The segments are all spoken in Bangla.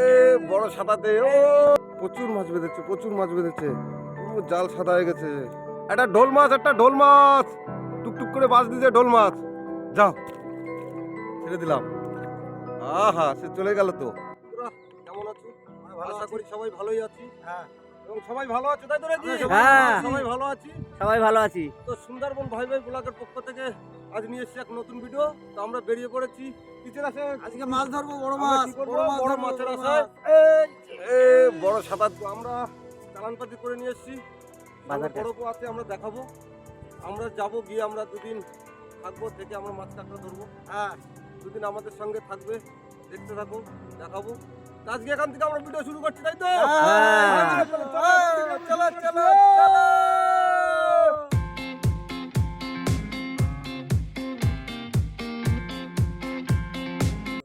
এ বড় সাদাতে ও প্রচুর মাছ বেঁধেছে, প্রচুর মাছ বেঁধেছে। পুরো জাল সাদা হয়ে গেছে। একটা ঢোল মাছ, একটা ঢোল মাছ টুকটুক করে বাজ দিছে ঢোল মাছ। যাও ছেড়ে দিলাম। আহা সে চলে গেল তো। কেমন আছো? আশা করি সবাই ভালোই আছি। হ্যাঁ, এবং সবাই ভালো আছে, তাই তো নাকি? হ্যাঁ। সবাই ভালো আছি। সবাই ভালো আছি। তো সুন্দরবন ভাই ভাই ব্লগের পক্ষ থেকে আজ নিয়ে এসেছি এক নতুন ভিডিও। তো আমরা বেরিয়ে পড়েছি কিসের আশায়? আজকে মাছ ধরবো, বড় আমরা মাছ, কি করবো? বড় বড় মাছ মাছের ধরবো, আশায়। বড় সাদা আমরা চালানপাতি করে নিয়ে এসেছি। বাজার বড় বড় আছে, আমরা দেখাবো। আমরা যাব, গিয়ে আমরা দুদিন থাকবো, থেকে আমরা মাছ কাঁকড়া ধরবো। হ্যাঁ, দুদিন আমাদের সঙ্গে থাকবে, দেখতে থাকো, দেখাবো। তো আজকে এখান থেকে আমরা ভিডিও শুরু করছি, তাই তো? হ্যাঁ। চলো, চলো, চলো।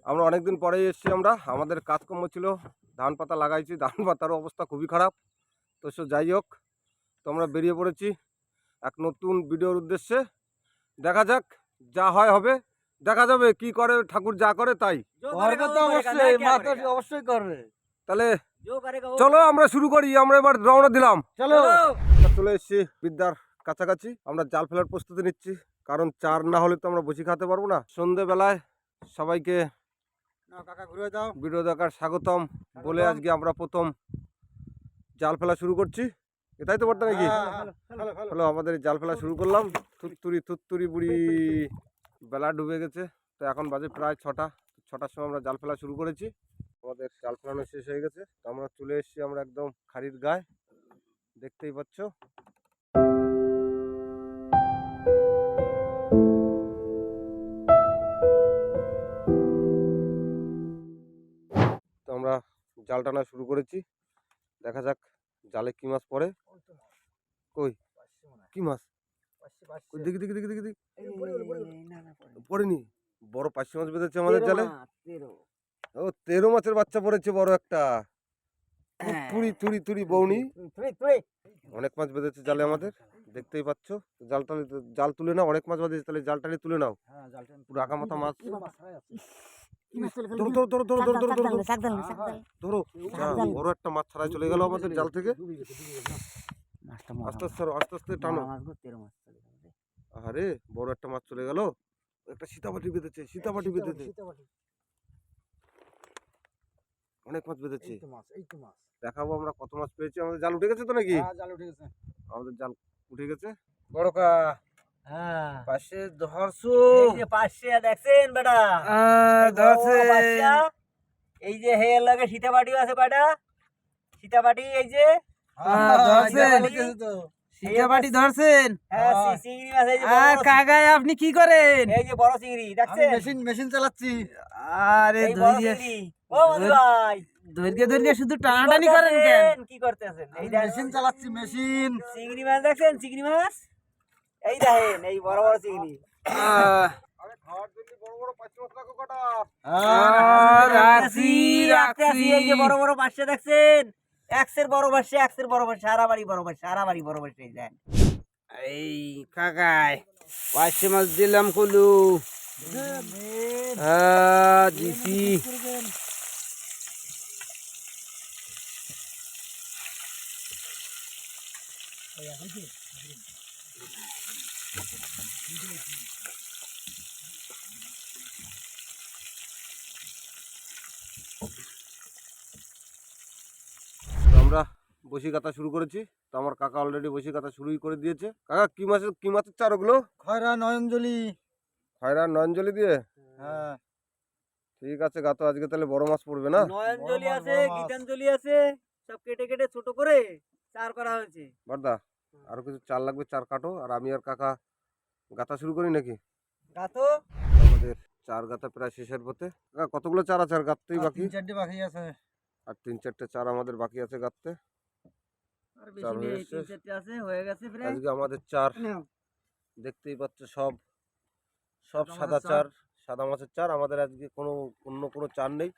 আমরা অনেকদিন পরেই এসেছি। আমরা আমাদের কাজকর্ম ছিল, ধান পাতা লাগাইছি, ধান পাতার অবস্থা খুবই খারাপ। তো সে যাই হোক, তো আমরা বেরিয়ে পড়েছি এক নতুন ভিডিওর উদ্দেশ্যে। দেখা যাক, যা হয় হবে, দেখা যাবে কি করে ঠাকুর, যা করে তাই। করবে তো অবশ্যই, মা তো অবশ্যই করবে। তাহলে চলো আমরা শুরু করি। আমরা এবার রওনা দিলাম। চলো। চলে এসেছি বিদ্যার কাছাকাছি। আমরা জাল ফেলার প্রস্তুতি নিচ্ছি, কারণ চার না হলে তো আমরা বসি খাতে পারবো না। সন্ধেবেলায় সবাইকে কাকা ঘুরে দাও। ভিডিও দেখার স্বাগতম বলে আজকে আমরা প্রথম জাল ফেলা শুরু করছি। এটাই তো বর্তমানে নাকি? হলো আমাদের জাল ফেলা শুরু করলাম। থুত্তুরি বুড়ি। বেলা ডুবে গেছে, তো এখন বাজে প্রায় 6টা। 6টার সময় আমরা জাল ফেলা শুরু করেছি। আমাদের জাল ফেলানো শেষ হয়ে গেছে। তো আমরা চলে এসেছি আমরা একদম খাড়ির গায়ে, দেখতেই পাচ্ছ। তো আমরা জাল টানা শুরু করেছি। দেখা যাক জালে কি মাছ পড়ে। কই কি মাছ? দেখি দেখি দেখি দেখি দেখি। পড়েনি। বড় পার্শে মাছ বেঁধেছে আমাদের জালে। ও 13 মাছের বাচ্চা পড়েছে বড় একটা। তুড়ি তুড়ি তুড়ি বৌনি। অনেক মাছ বেঁধেছে জালে আমাদের, দেখতেই পাচ্ছ। জাল তুলে নাও, অনেক মাছ বেঁধেছে, তাহলে জালটালি তুলে নাও। পুরো আঁকা মাথা মাছ। ধরো ধরো ধরো ধরো ধরো ধরো ধরো ধরো। বড় একটা মাছ ছাড়াই চলে গেল আমাদের জাল থেকে। আস্তে আস্তে আস্তে আস্তে টানো। আরে বড় একটা মাছ চলে গেল। একটা সীতাবাটি বেঁধেছে, সীতাবাটি বেঁধেছে। অনেক মাছ বেঁধেছে। দেখাবো আমরা কত মাছ পেয়েছি। আমাদের জাল উঠে গেছে তো নাকি? আমাদের জাল উঠে গেছে। বড়কা পাশে ধরছো, পাশে দেখছেন বেটা? এই যে হে লাগে সীতাবাটিও আছে বেটা, সীতাবাটি এই যে সীতাবাটি ধরছেন। চিংড়ি মাছ এই যে কাকাই আপনি কি করেন? এই যে বড় চিংড়ি দেখছেন? মেশিন চালাচ্ছি। আরে এই বড় চিংড়ি। ও মধু ভাই, ধৈর্য শুধু টানাটানি করেন কেন? কি করতেছেন? এই মেশিন চালাচ্ছি, মেশিন। চিংড়ি মাছ দেখছেন? চিংড়ি মাছ এই দেখেন, এই বড় বড় চিংড়ি। আরে খাওয়ার জন্য বড় বড় পাঁচ মাছ রাখো কটা। রাখছি এই যে বড় বড় পাশে দেখছেন? এক্সের বড় পাশে, এক্সের বড় পাশে, সারা বাড়ি বড় পাশে, সারা বাড়ি বড় পাশে। দেন এই কাকাই পাঁচশো মাছ দিলাম কুলু। দিছি। আমরা বসি কাটা শুরু করেছি। তো আমার কাকা অলরেডি বসি কাটা শুরুই করে দিয়েছে। কাকা কি মাছের চার ওগুলো? খয়রা নয়নজলি। খয়রা নয়নজলি দিয়ে? হ্যাঁ ঠিক আছে গাতো, আজকে তাহলে বড় মাছ পড়বে না? নয়নজলি আছে, গীতাঞ্জলি আছে, সব কেটে কেটে ছোট করে চার করা হয়েছে। বর্দা আরো কিছু চার লাগবে, চার কাটো। আর আমি আর কাকা গাতা শুরু করি নাকি? গাতো আমাদের চার গাতা প্রায় শেষের পথে। কাকা কতগুলো চার আছে আর গাততেই বাকি? 3-4টে বাকি আছে। আর 3-4টে চার আমাদের বাকি আছে গাততে। আর বেশি নেই, 3-4টে আছে, হয়ে গেছে প্রায়। আজকে আমাদের চার দেখতেই পাচ্ছ, সব সাদা চার, সাদা মাছের চার। আমাদের আজকে অন্য কোনো চার নেই।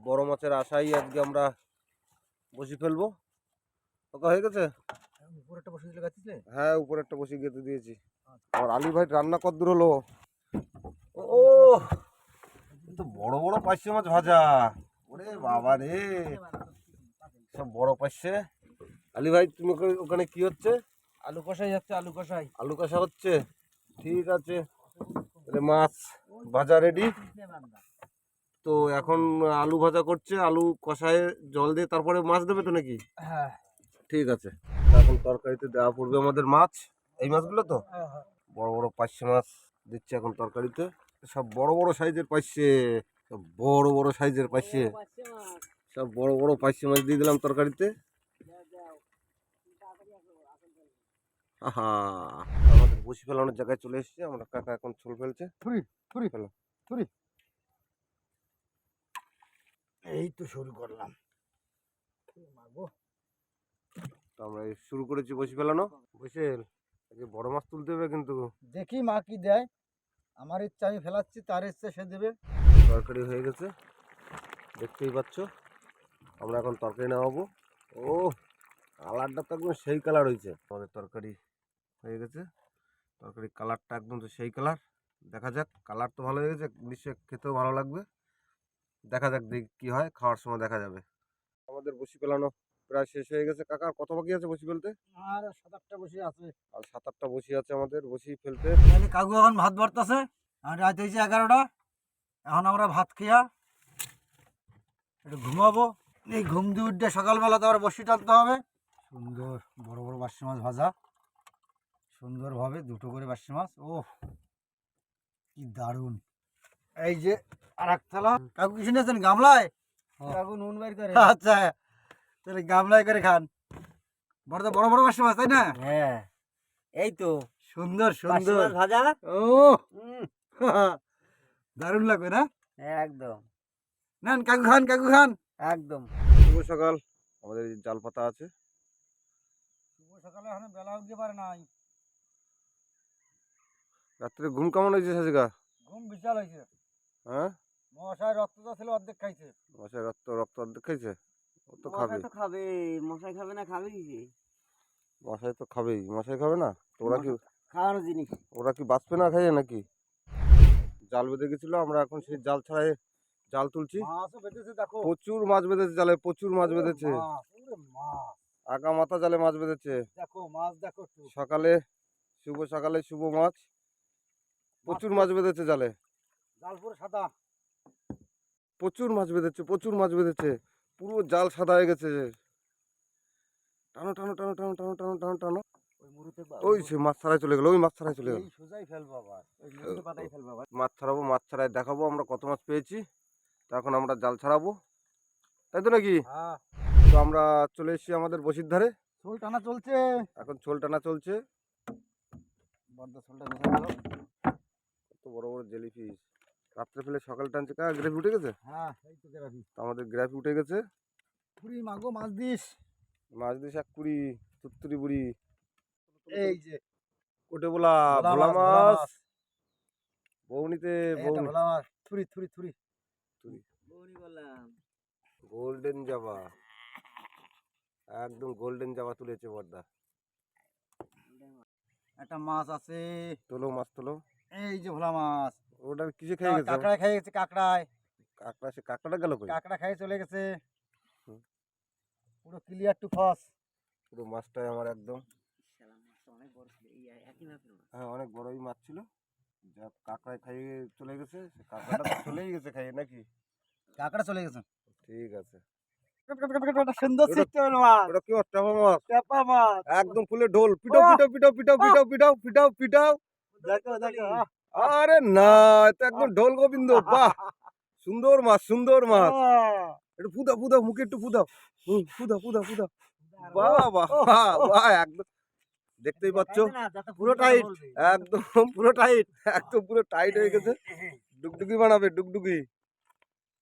বড় মাছের আশাই আজকে আমরা বসি ফেলবো। ওকে হয়ে গেছে? হ্যাঁ উপরে একটা বসি গেঁথে দিয়েছি। আর আলী ভাই রান্না কতদূর হলো? ও তো বড় বড় পার্শে মাছ ভাজা। ওরে বাবা রে, সব বড় পাচ্ছে। আলী ভাই তুমি ওখানে কি হচ্ছে? আলু কষাই যাচ্ছে, আলু কষাই। আলু কষা হচ্ছে, ঠিক আছে। তাহলে মাছ ভাজা রেডি। তো এখন আলু ভাজা করছে, আলু কষায় জল দিয়ে তারপরে মাছ দেবে তো নাকি? হ্যাঁ ঠিক আছে। এখন তরকারিতে দেওয়া পড়বে আমাদের মাছ, এই মাছগুলো তো বড় বড় পার্শে মাছ দিচ্ছে এখন তরকারিতে। সব বড় বড় সাইজের পার্শে, সব বড় বড় সাইজের পার্শে, সব বড় বড় পার্শে মাছ দিয়ে দিলাম তরকারিতে। আহা, আমাদের বসি ফেলানোর জায়গায় চলে এসেছে। আমরা কাকা এখন ছোল ফেলছে। ফেলো। এই তো শুরু করলাম। তো আমরা এই শুরু করেছি বসি ফেলানো। বসে আজকে বড় মাছ তুলতে হবে কিন্তু। দেখি মা কি দেয়, আমার ইচ্ছা আমি ফেলাচ্ছি, তার ইচ্ছা সে দেবে। তরকারি হয়ে গেছে, দেখতেই পাচ্ছ। আমরা এখন তরকারি নামাবো। ও, কালারটা তো একদম সেই কালার হয়েছে। আমাদের তরকারি হয়ে গেছে, তরকারি কালারটা একদম তো সেই কালার। দেখা যাক, কালার তো ভালো হয়ে গেছে, নিশ্চয়ই খেতেও ভালো লাগবে। দেখা যাক দেখি কি হয়, খাওয়ার সময় দেখা যাবে। আমাদের বসি ফেলানো প্রায় শেষ হয়ে গেছে। কাকা কত বাকি আছে বসি ফেলতে? আর 7-8টা বসে আছে। আর 7-8টা বসি আছে আমাদের বসি ফেলতে। তাহলে কাকু এখন ভাত ভরতেছে, আর রাত হয়েছে 11টা। এখন আমরা ভাত খেয়া একটু ঘুমাবো। এই ঘুম দিয়ে উঠে সকালবেলা তো আবার বসি টানতে হবে। সুন্দর বড় বড় বাসি মাছ ভাজা, সুন্দরভাবে 2টো করে বাসি মাছ। ও কি দারুণ! এই যে আর এক থালা। কাকু কি শুনেছেন? গামলায় কাকু নুন বের করে। আচ্ছা, তাহলে গামলায় করে খান। বড় বড় বড় বাসি মাছ, তাই না? হ্যাঁ, এই তো সুন্দর পার্শে সুন্দর। মাছ ভাজা। ও দারুণ লাগবে না? একদম নেন কাকু খান, কাকু খান। একদম। শুভ সকাল। আমাদের এই জাল পাতা আছে। শুভ সকালে এখন বেলা উঠতে পারে নাই। রাত্রে ঘুম কেমন হয়েছে শাসিকা? ঘুম বিশাল হয়েছে। হ্যাঁ, মশায় রক্তটা ছিল, অর্ধেক খাইছে। মশাই রক্ত অর্ধেক খাইছে। ও তো খাবে, মশাই তো খাবে, মশাই খাবে না, খাবে কি? মশাই তো খাবেই। মশাই খাবে না তো ওরা কি, খাওয়ানো জিনিস। ওরা কি বাঁচবে না খাইয়ে নাকি? জাল বেঁধে গেছিল, আমরা এখন সেই জাল ছাড়াই জাল তুলছি। মাছও বেঁধেছে দেখো। প্রচুর মাছ বেঁধেছে জালে, প্রচুর মাছ বেঁধেছে। মাছ আগা মাথা জালে মাছ বেঁধেছে। দেখো, মাছ দেখো একটু। সকালে সকালে শুভ মাছ, প্রচুর মাছ বেঁধেছে জালে। জাল পুরো সাদা। প্রচুর মাছ বেঁধেছে, প্রচুর মাছ বেঁধেছে। পুরো জাল সাদা হয়ে গেছে। টানো টানো টানো টানো টানো টানো টানো টানো। ওই মুড়িতে ওই সে মাছ ছাড়াই চলে গেল, ওই মাছ ছাড়াই চলে গেল। এই সোজাই ফেলবো আবার, ওই মুড়িতে পাতাই ফেলবো আবার। মাছ ছাড়াবো, মাছ ছাড়াই দেখাবো আমরা কত মাছ পেয়েছি। তো এখন আমরা জাল ছাড়াবো, তাই তো নাকি? হ্যাঁ, তো আমরা চলে এসেছি আমাদের বসির ধারে। ছোল টানা চলছে। এখন ছোল টানা চলছে। বর্দা ছোলটা বেঁধে দিল। কত বড় বড় জেলিফিশ রাত্রে ফেলে সকালে টানছে। কা গ্রাফি উঠে গেছে? হ্যাঁ, এই তো গেরাবি। তো আমাদের গ্রাফি উঠে গেছে। পুরি মাগো, মাছ দিস। মাছ দিস এক কুড়ি, তুত্তুরি বুড়ি। এই যে কোটে বলা ভোলা ভোলা মাছ, ভোলা মাছ। মাছ। বৌনিতে এই একটা বৌনি, ভোলা মাছ। থুরি থুরি থুরি। বউনি বললাম। গোল্ডেন জাবা, একদম গোল্ডেন জাবা তুলেছে বর্দা। একটা মাছ আছে। তোলো মাছ তোলো। এই যে ভোলা মাছ। ওটা কিসে খেয়ে গেছে? কাঁকড়ায় খেয়ে গেছে, কাঁকড়ায়। কাঁকড়া, সে কাঁকড়াটা গেল কই? কাঁকড়া খেয়ে চলে গেছে। হুম। পুরো ক্লিয়ার টু ফস। পুরো মাছটাই আমার একদম, শালা মাছটা অনেক বড় ছিল, এই একই মাপের মাছ। হ্যাঁ অনেক বড়ই মাছ ছিল। যা কাঁকড়ায় খাইয়ে চলে গেছে, সে কাঁকড়াটা তো চলেই গেছে খাইয়ে নাকি? কাঁকড়া চলে গেছে। ঠিক আছে। সুন্দর ওটা- সিস্টেমের মাছ। ওটা কি মাছ? টাপা মাছ, টেপা মাছ। একদম ফুলে ঢোল। পিটাও পিটাও পিটাও পিটাও পিটাও পিটাও পিটাও পিটাও। দেখো দেখো। আরে না, এটা একদম ঢোল গোবিন্দ। বাহ, সুন্দর মাছ, সুন্দর মাছ। একটু ফুদাও ফুদাও, মুখে একটু ফুদাও। ফুদাও ফুদাও ফুদাও। বাহ বাহ বাহ বাহ, একদম দেখতেই পাচ্ছ পুরো টাইট, একদম পুরো টাইট, একদম পুরো টাইট হয়ে গেছে। ডুগডুগি বানাবে, ডুগডুগি।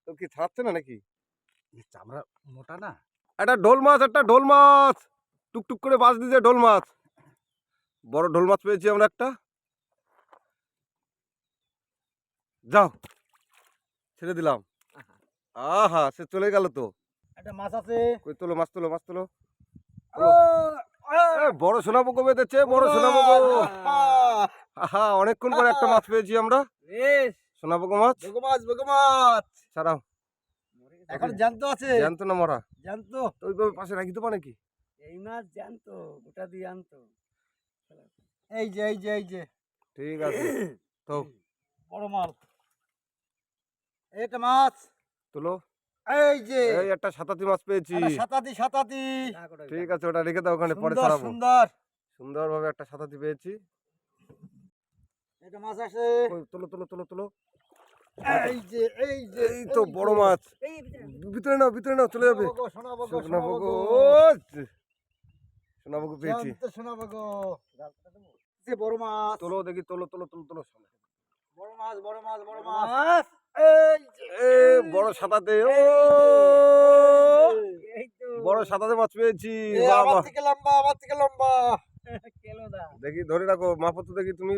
তো কি ছাড়ছে না নাকি? চামড়া মোটা না। একটা ঢোল মাছ, একটা ঢোল মাছ টুকটুক করে বাজ দিছে। ঢোল মাছ, বড় ঢোল মাছ পেয়েছি আমরা একটা। যাও, ছেড়ে দিলাম। আহা, সে চলে গেল তো। একটা মাছ আছে। কই তোলো মাছ, তোলো মাছ তোলো। ও, এ, বড় সোনাপোকো বেঁধেছে, বড় সোনাপোকো। আহা, অনেকক্ষণ পরে একটা মাছ পেয়েছি আমরা, বেশ সোনাপোকো মাছ। বেগো মাছ, বেগো মাছ। ছাড়াও। এখন জ্যান্ত আছে, জ্যান্ত না মরা? জ্যান্ত। তো ওইভাবে পাশে রাখি তো নাকি? এই মাছ জানতো গোটা দিয়ে আনতো। এই যে এই যে এই যে ঠিক আছে, তো বড় মাল, এটা মাছ। তুলো। এই যে এই একটা সাতাতি মাছ পেয়েছি। একটা সাতাতি, সাতাতি। ঠিক আছে, ওটা রেখে দাও ওখানে, পরে সুন্দর ছাড়াবো। সুন্দর সুন্দরভাবে একটা সাতাতি পেয়েছি। এটা মাছ আছে। ওই, তুলো তুলো তুলো তুলো। এই যে এই যে এই তো বড় মাছ। ভিতরে নাও, ভিতরে নাও, চলে যাবে। শোনাবো শোনাবগো, শোনাবগো পেয়েছি। শোনাবো যে বড় মাছ, তোলো দেখি, তোলো তোলো তোলো তোলো। বড় মাছ, বড় মাছ, বড় মাছ। এই যে এ বড় সাতাতে, ও এই তো বড় সাতাতে মাছ পেয়েছি। এ বাহ আমার বাহ। থেকে লম্বা, আমার থেকে লম্বা। কেলো দা দেখি ধরে রাখো, মাপো তো দেখি, তুমি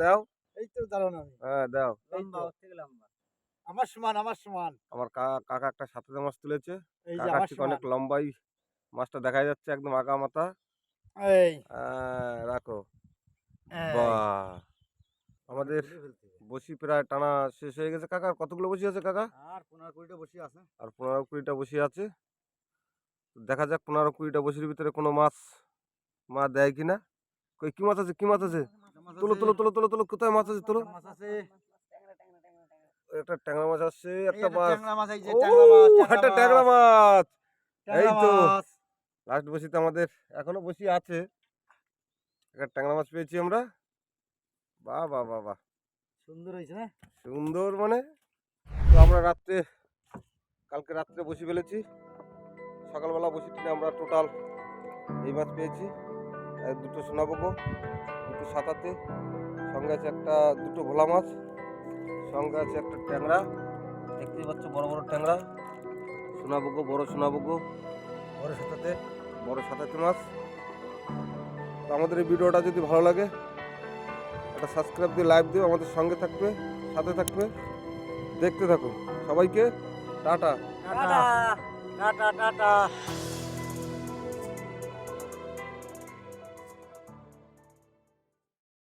দাও। এই তো দাঁড়ান আমি, হ্যাঁ দাও। লম্বা ওর থেকে লম্বা। আমার সমান, আমার সমান। আমার কাকা একটা সাতাতে মাছ তুলেছে। এই যে কাকার আমার থেকে অনেক সমান। লম্বাই মাছটা দেখা যাচ্ছে, একদম আগা মাথা। এই রাখো। এই। বাহ, আমাদের বসি প্রায় টানা শেষ হয়ে গেছে। কাকার কতগুলো বসি আছে কাকা? আর 15-20টা বসে আছে। আর 15-20টা বসি আছে। দেখা যাক 15-20টা বসির ভিতরে কোনো মাছ মা দেয় কিনা। কই, কি মাছ আছে, কি মাছ আছে? তুলো তুলো তুলো তুলো তুলো, কোথায় মাছ আছে তুলো। মাছ আছে। একটা ট্যাংরা মাছ আসছে, এই একটা একটা মাছ। ট্যাংরা মাছ, এই যে ও, ট্যাংরা মাছ, একটা ট্যাংরা মাছ। এই ট্যাংরা তো। মাছ। লাস্ট বসিতে আমাদের এখনো বসি আছে, একটা ট্যাংরা মাছ পেয়েছি আমরা। বাহ বাহ বাহ বাহ, সুন্দর হয়েছে না? সুন্দর মানে। তো আমরা কালকে রাত্রে বসি ফেলেছি, সকালবেলা বসি টিনে আমরা টোটাল এই মাছ পেয়েছি। দুটো সোনাবগো, দুটো সাতাতে, সঙ্গে আছে দুটো ভোলা মাছ, সঙ্গে আছে একটা ট্যাংরা। দেখতেই পাচ্ছ বড় বড় ট্যাংরা, সোনাবগো, বড় সোনাবগো, বড় সাতাতে মাছ। তো আমাদের এই ভিডিওটা যদি ভালো লাগে, একটা সাবস্ক্রাইব দিয়ে লাইভ দিও, আমাদের সঙ্গে থাকবে, সাথে থাকবে, দেখতে থাকুন। সবাইকে টাটা। Tata tata tata.